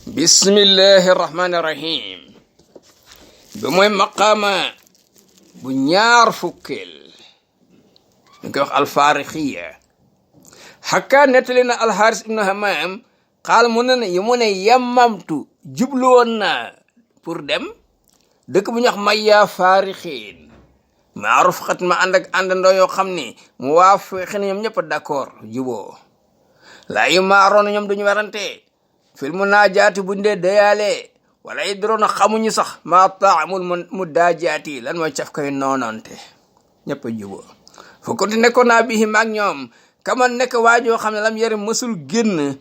bismillahi rahmaani rahim bi mooy maqaama bu ñaar fukkeel ñu koy wax alfaarixiya xakkaa nettali na alxaaris ibnu hamaam xaal mu ne yemmamtu jublu woon naa pour dem dëkk bu ñu wax mayyaa faarixiin maaruf xat ma ànd ak àndandoo yoo xam ni mu waa fexe ñoom ñëpp d'accord juboo laa yu maaroon ñoom duñu werante fil mu naajaati bu ndee dayaale wala yi doroon xamuñu sax maa taamul mu daajaati lan mooy caf koy noonante ñëpp a juboo fo konti nekkoon naa bii maag ñoom kaman nekk waajoo xam ne lam yare mësul génn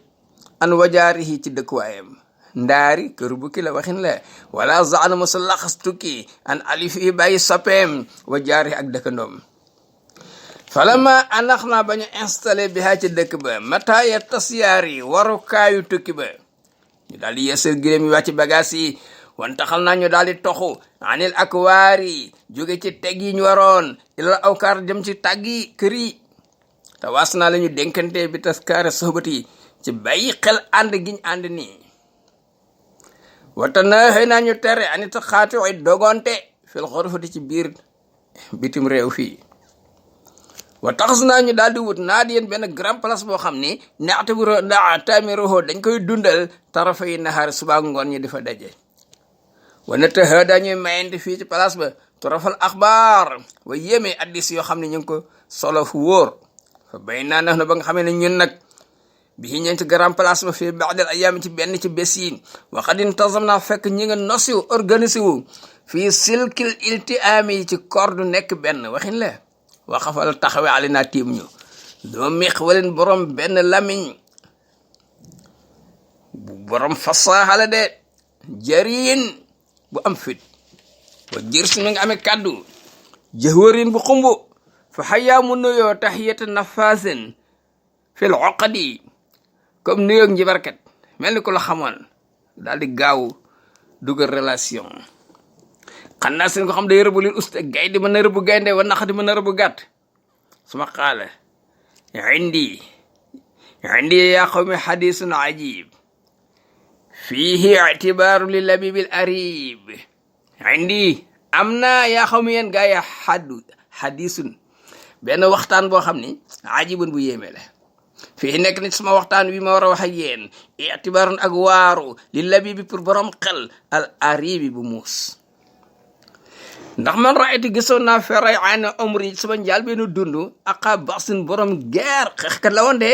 an wajaarihi ci dëkkuwaayam ndaari kër bukki la waxin la wala zaana mësul laxas tukki an alifi bàyyi soppeem wajaarihi ak dëkkandoom falama anax naa bañu installé bi haa ci dëkk ba mataaya tasyaar yi warukaayu tukki ba ñu daal di yeesal giléem yi wàcc bagaas yi wan taxal naa ñu daal di toxu anil akwaar yi jóge ci teg yi ñu waroon ilal awkaar jëm ci tàggi kër yi te waas naa la ñu dénkante bi taskaare sohbati ci bàyyi xel ànd giñ ànd nii wata na xëy naa ñu tere anita xaati ay dogonte fil xorfati ci biir bitim réew fii wa taxas naa ñu daal di wut naa di yéen benn grand place boo xam ni naatamiroho dañ koy dundal tarafa yi naxaar suba ngoon ñi di fa daje wana taxa dañuy mayente fii ci place ba torofal axbaar wa yéemee addis yoo xam ne ñu ngi ko solo fu wóor fa bay naa nax na ba nga xamee ne ñun nag bi ñeen ci grand place ba fii baadal ayaami ci benn ci bés yi waxat intazam naa fekk ñi nga nosiw organisé wu fii silkil iltiami ci corde nekk benn waxin la waxafal taxawe ali naa tiim ñu doo miq waleen borom benn lamiñ bu borom fasaaxa la de jariin bu am fit wa jër si mi nga amee kàddu jëhwarin bu xumbu fa xayaa mu nuyoo taxiyata nafasin fil oqadi comme nuyoog njibarkat mel ni ko la xamoon daal di gaaw dugal relation xam naa seen ko xam day rëbb lin usta gaynde mën na rëbb gaynde wa naxati mën na rëbb gàtt suma qaala indi yaa qawmi xadisun ajib fiihi ictibaaru li labibil arib indi am naa yaa qawmi yéen gaa ya xadisun benn waxtaan boo xam ni ajibun bu yéeme la fii nekk na sama waxtaan wi ma war a wax ak yéen ictibaarun ak waaru li labibi pour borom xel al aribi bu muus ndax man raaytu gisoon naa feray ana omri sama njaal beenu dund aqa basin borom guerre xeexkat la woon de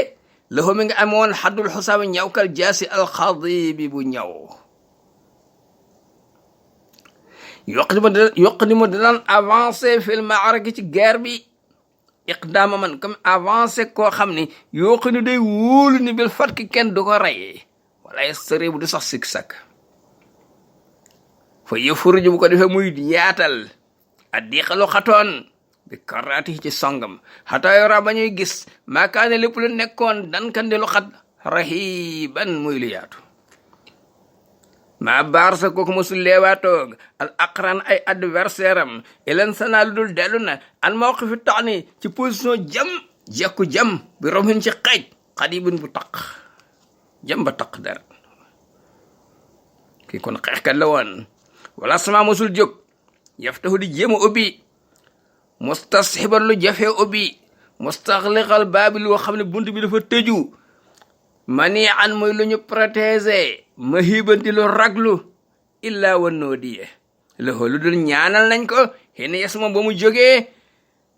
loxo mi nga amoon xaddul xusaaba ñawkal jaasi alxadibi bu ñaw yokk ni mu danaan avancé fil maaraki ci guerre bi iqdaama man comme avancé koo xam ni yokk ni day wóolu ni bil fatki kenn du ko rey wala sëri bu du sax sik sak fa yëfuruju bu ko defee muy yaatal a diqalu xatoon bi karaati ci songam xataa yora ba ñuy gis maakaane lépp lu nekkoon dankandi lu xat rahiban muy lu yaatu maa baar sa kooku mosul leewaatoog al aqran ay adversaire am ilan sanaa lu dul dellu na an mawqifi taxni ci position jam jekku jam bi romhin ci xeej xadibin bu taq jam ba taq dara kii kon xeexkat la woon wala sama mosul jóg yaftahu di jéem a ubbi mustasxiban lu jafe ubbi mustaxliqal baabi loo xam ne bunt bi dafa tëju mani an muy lu ñu protéger ma hibanti lu raglu illa wa noodiye loxo lu dul ñaanal nañ ko xëy yes moom ba mu jógee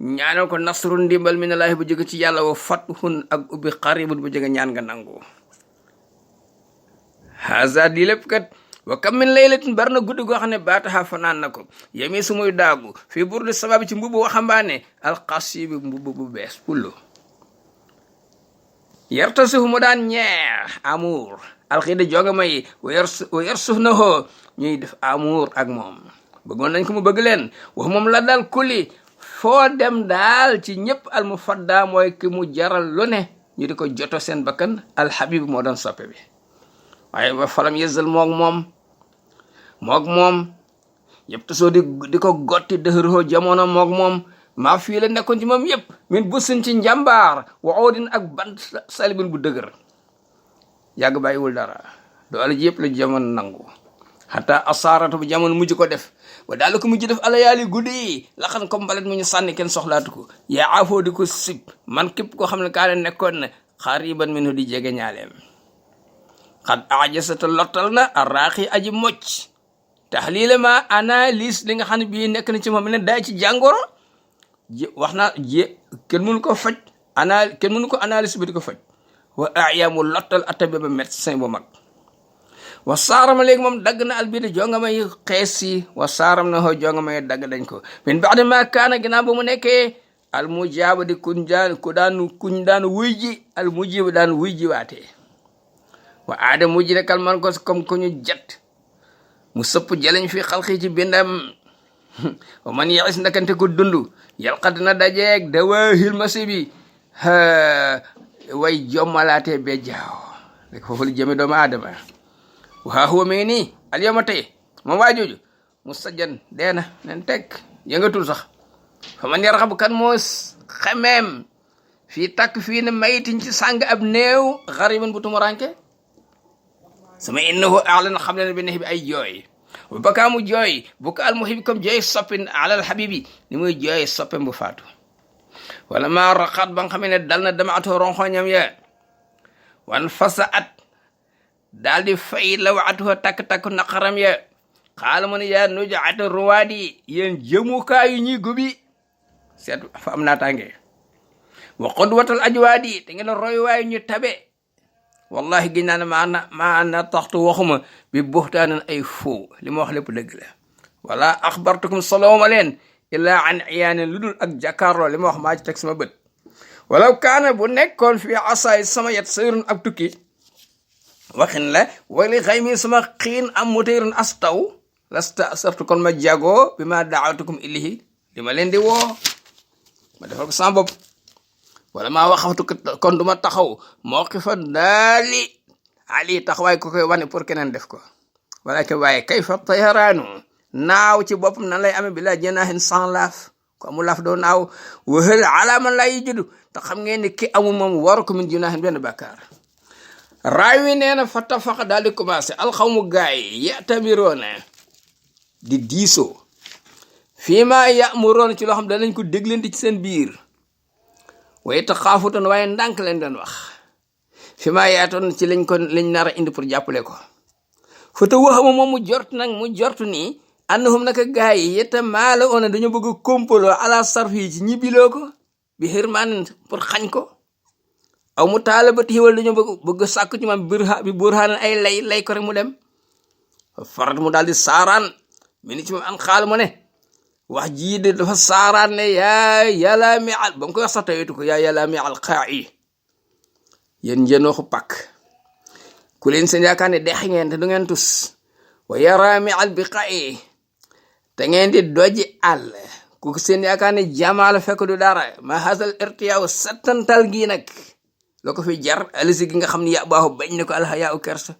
ñaanal ko nasru ndimbal minallaahi bu jóge ci yàlla wa fathun ak ubbi xaribun bu jóge ñaan nga nangu haza di lépp kat wa kam min laylatin bari na guddi goo xam ne baataxa fanaan na ko yemi su muy daagu fii burdi sababi ci mbubu waxambaane alxasibi mbubu bu bees pullo yarta suuf mu daan ñeex amour alxiida jongama yi wa yar suuf na hoo ñuy def amour ak moom bëggoon nañ ko mu bëgg leen wax moom la daal kuli foo dem daal ci ñëpp al mu fadda mooy ki mu jaral lu ne ñu di ko joto seen bakkan alxabib moo doon soppe bi waaye ba falam yëzal moom yëpp te soo di ko gotti dëxëroo jamono moom maa fii la nekkoon ci moom yëpp min busin ci njàmbaar wa oodin ak bant salibin bu dëgër yàgg bàyyiwul dara doole ji yëpp la jamono nangu xata asaaratu bu jamono mujj ko def wa daal ko mujj def alayaali guddi yi laxan ko mbalet mu ñu sànni kenn soxlaatu ko yaa afoo di ko sib man képp koo xam ne kaa ne nekkoon na xariban minhu di jege ñaaleem xad ajasata lottal na arraaxi aji mocc taxliila ma analyse li nga xam ne bii nekk na ci moom ne daay ci jàngoro wax naa kenn mënu ko faj kenn mënu ko analyse bi di ko faj wa ayamu lottal atabe ba médecin bu mag wa saarama léegi moom dagg na albida jongama yi xees yi wa saaram na hoo jongama yi dagg dañ ko min baadi ma kaana ginnaaw ba mu nekkee al mujaaba di kuñ daan wuy ji al mujiba daan wuy ji waatee wa aada mujj rekal man ko comme ku ñu jet mu sëpp jëleñ fi xalqi ci bindam wa man yais ndakante ko dund yalqa dina dajeeg dawaahil masibi way jommalaatee be jaaw rek foofu lu jëme doomu aadama waa huwa mi ngi nii alyawma tey moom waa jooju mu sajjan deena nen teg yëngatul sax fa man yarxabu kan moo xemeem fii takk fii ne mayitin ci sàng ab néew xariban bu tumuranke sama innahu a'lan xam ne bi neex bi ay jooy bu bakaa mu jooy bu ko al muhib comme jooy soppin alal habibi ni muy jooy soppem bu faatu wala ma raqat ba nga xam ne dal na dama atoo ronxoñam ya wan fasa at daal di fay la waatuha takk-takk naqaram ya xaala mu ne yaa nujaata ruwaadi yéen jëmukaayu ñi gubi seet fa am naataange wa qudwatal ajwaadi te ngeen roy waayu ñu tabe wallahi giñ naa ne maana taxtu waxuma bi buxtaanan ay foo li ma wax lépp dëgg la wala axbartukum solowma leen illaa an iyaanin lu dul ak jàkkaarloo li ma wax maa ci teg sama bët walaw kaana bu nekkoon fii asaay sama yet sayrun ab tukki waxin la wali xëy mi sama xiin am mutérun as taw lasta sartu kon ma jagoo bi ma daawatukum ilayhi li ma leen di woo ma defal ko sama bopp wala maa waxatu kon du ma taxaw mawqifa daali ali taxawaay ko koy wane pour keneen def ko wala ke waaye kayfa tayaraanu naaw ci boppam nan lay amee bila janaahin sans laaf ko amul laaf doo naaw wahal alaaman laa yi judu te xam ngeen ni ki amul moom waru ko min junaahin benn bàkkaar raawi nee na fa tafaqa daal di commencé alxawmu gaay yatamiroona di diisoo fii maa yamuroona ci loo xam danañ ko dégleenti ci seen biir waaye te xaafutoon waaye ndànk leen doon wax fi maa yaatoon ci lañ nar a indi pour jàppale ko fa te waxama moom mu jortu nii annahum naka gaay yi yetta maala oona dañoo bëgg a kompaloo ala sarf yi ci ñibbiloo ko bi xirmaan pour xañ ko aw mu taala ba tiiwal dañoo bëgg sàkk ci maam bi burhaan ay lay ko rek mu dem farat mu daal di saaraan mi ni ci moom an xaal mu ne wax jii de dafa saaraan ne yaa yàlla mi al ba mu koy wax sax tawitu ko yaa yàlla mi al xaa yi yéen njënooxu pàkk ku leen seen yaakaar ne dex ngeen te du ngeen tus wa yara mi al bi xaa yi te ngeen di doji àll ku seen yaakaar ne jamaal fekk du dara ma hasal irtiyaaw settantal gii nag la ko fi jar alisi gi nga xam ne ya baaxu bañ ne ko alxayaa u kersa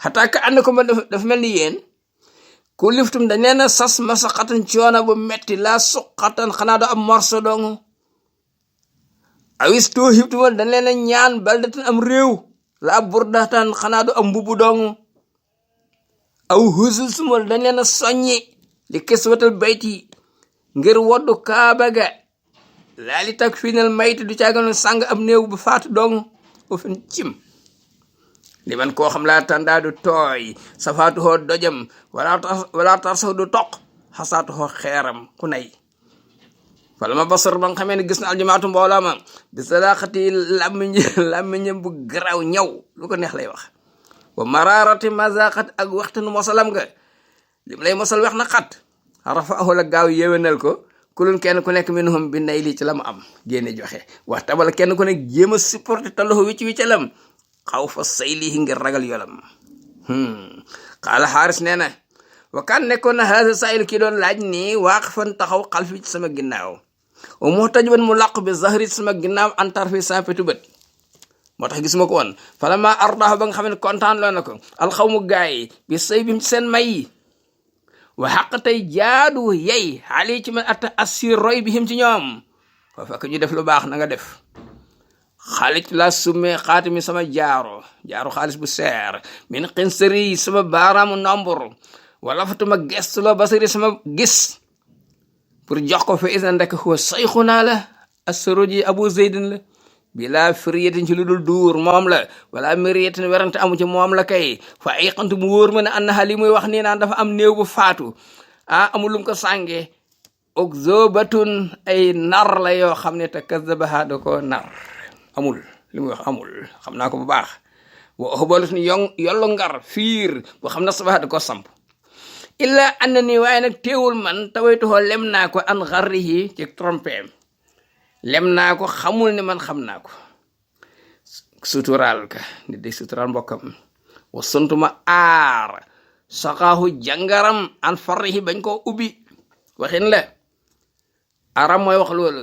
xataa ka ànd ko ma dafa mel ni yéen ku liftum dañ leen a sas masaqatan coono bu metti laa suqatan xanaa do am morso dongu awis too xibtumal dañ leen a ñaan baldatan am réew laa burdatan xanaa do am mbubu dongu aw husul sumal dañ leen a soññi li kiswatal bayti ngir woddu kaaba ga laa li tak fiinal mayti du caaganoon sàng am néew bu faatu dongu o fen cim li man koo xam laa tandaa du tooy safaatu hoo dojam wala tarsaw du toq xasaatu hoo xeeram ku nay wala ma basar ba nga xamee ne gis na aljamaatu mbooloo ma bi sadaqati làmmiñam bu garaaw ñaw lu ko neex lay wax wa mararati mazaqat ak waxtanu mosalam nga lim lay mosal wax na xat rafaahu la gaaw yéwénal ko kulun kenn ku nekk minhum bi nay lii ci la mu am génne joxe wax tabal kenn ku nekk jéem a supporté talloxu wicc lam xaw fa say lii ngir ragal yolam xaala xaaris nee na wa kan nekkoon na haasa saayil kii doon laaj nii waaqifan taxaw xalfi ci sama ginnaaw wa muhtajiban mu làqu bi zahri ci sama ginnaaw antar fi sa petu bët moo tax gisuma ko woon fala ma ardaahu ba nga xam ne kontaan loo na ko alxawmu gaay bi say bi seen may yi wa xaq tey jaadu yey xaali ci man atta assir roy bi him ci ñoom foo fekk ñu def lu baax na nga def xaalit la summe xaatimi sama jaaro xaalis bu seer min xinsari sama baaraamu nombor wala fatuma gestu la basari sama gis pour jox ko fa isan ndek huwa sayxunaa la assaroji abu zeydin la bila firiyatin ci lu dul duur moom la wala miriyatin werante amu ci moom la kay fa ay xantu mu wóor ma ne annaha li muy wax nii naan dafa am néew bu faatu amul lum ko sànge og zobatun ay nar la yoo xam ne te kazabaha da ko nar amul li muy wax amul xam naa ko bu baax wa obalut ni yollu ngar fiir boo xam ne sabaha da ko samp illa anna ni waaye nag teewul man tawaytuhoo lem naa ko an xarrihi ci trompeem lem naa ko xamul ne man xam naa ko suturaal ka nit day suturaal mbokkam wa suntuma aar saxaahu jàngaram an farrihi bañ koo ubbi waxin la aram mooy wax loolu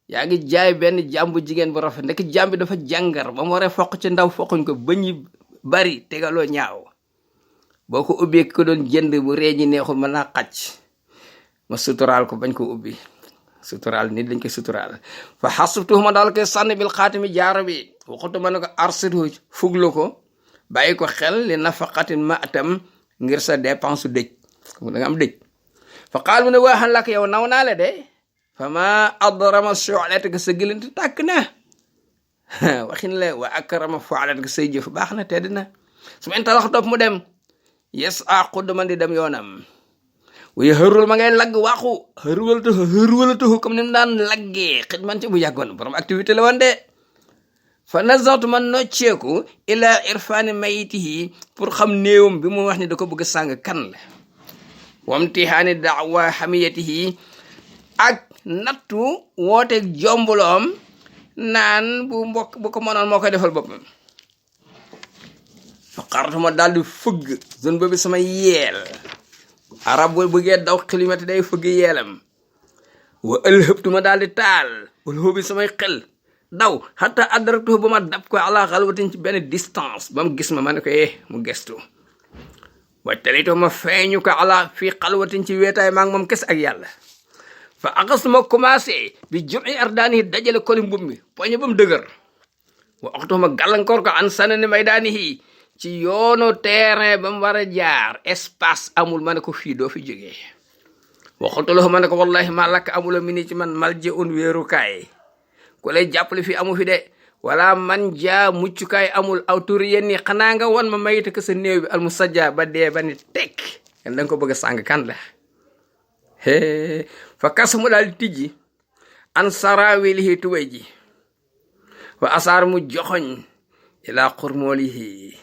yaa ngi jaay benn jàmbu jigéen bu rafet ndek jàmbi dafa jàngar ba mu waree foq ci ndaw foquñ ko bañi bari tegaloo ñaaw boo ko ubbee ko doon jënd bu reeñi neexul mën naa xacc ma suturaal ko bañ ko ubbi suturaal nit dañ koy suturaal fa xasubtuhu ma daal koy sànni bil xaatimi jaaro bi waxutu ma ne ko arsitu fuglu ko bàyyi ko xel li nafaqatin ma atam ngir sa dépense dëj da nga am dëj fa qaal mu ne waaxan lak yow naw naa la de fa ma adrama solet ga sa gëlanti tàkk na waxin la wa akrama faalet ga say jëf baax na tedd na su ma intalax topp mu dem yes xudd man di dem yoonam wuye xërul ma ngay lagg waxu xërwalatuxu comme ni mu daan laggee xit man ci bu yàggoon borom activité la woon de fa nazartu man nocceeku ila irfani mayitihi pour xam néewam bi mu wax ni da ko bëgg a sàng kan la wamtihaani daawa xamiyatihi ak nattu wooteeg jombuloom naan bu mbokk bu ko mënoon moo koy defal boppam fa xaratuma daal di fëgg zone boobu sama yeel arab bu bëggee daw xilimati day fëgg yeelam wa ëlhëbtuma daal di taal wala xóobi samay xel daw xataa addaratuhu ba ma dab ko ala xalwatin ci benn distance ba mu gis ma ne ko mu gestu wa talito ma feeñu ko ala fii xalwatin ci weetaay maa ngi moom kes ak yàlla fa axas ma commencé bi jumi ardaanihi dajale koli mbub mi poñe ba mu dëgër wa oxtu ma gàllankoor ko an sanani maydaanihi ci yoonu terrain ba mu war a jaar espace amul ma ne ko fii doo fi jógee waxutuloo ma ne ko wallahi ma lakk amula mi ni ci man malje un wéerukaay ku lay jàppale fii amu fi de wala man jaa muccukaay amul aw turi yenni xanaa nga wan ma mayita ko sa néew bi al mu sajja ba dee ba ni tekk ken danga ko bëgg a sàng kan la fa kas mu daal tijji an sarawilihi tubay ji wa asaar mu joxoñ ila xurmoolihi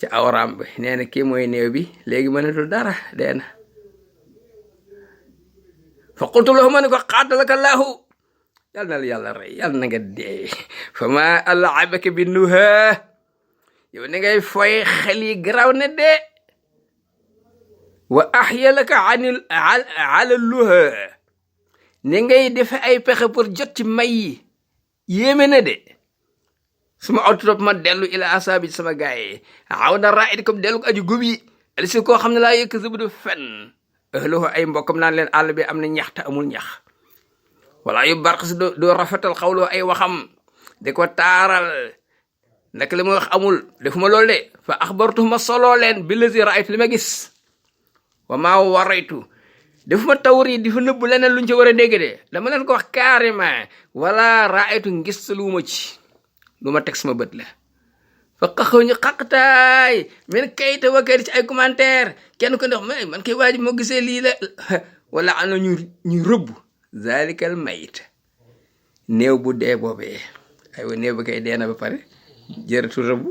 ci awram bi nee na kii mooy néew bi léegi mënatul dara dee na fa qultu lahu ma ne ko xaatalaka laahu yal na la yàlla rey yal na nga dee fa ma alaabaka bi nuha yow ni ngay foy xel yi garaaw ne dee wa ahyalaka ala luha ni ngay defe ay pexe pour jot ci may yi yéeme na de suma autotop ma dellu ila asaabi sama gaay aw na raid comme dellu ko aju gub yi alisi koo xam ne laa yëkk zëbdu fen ëhluhu ay mbokkam naan leen àll bi am na ñax te amul ñax wala yu barqis doo rafetal xawloo ay waxam di ko taaral nak li muy wax amul defuma loolu de fa axbartu ma soloo leen bi lazi raaytu li ma gis wa maa waraytu defuma tawri di fa nëbb leneen luñ ci war a dégg de dama leen ko wax carrément wala raaytu ngis lu ma ci lu ma teg sama bët la fa xaxaw ñu xaqtaay men kayita wakari ci ay commentaire kenn ko ndox man kay waaji moo gisee lii la wala ana ñu rëbb zalikal mayit néew bu dee boobee aywa néew ba kay dee na ba pare jërëtu rëbb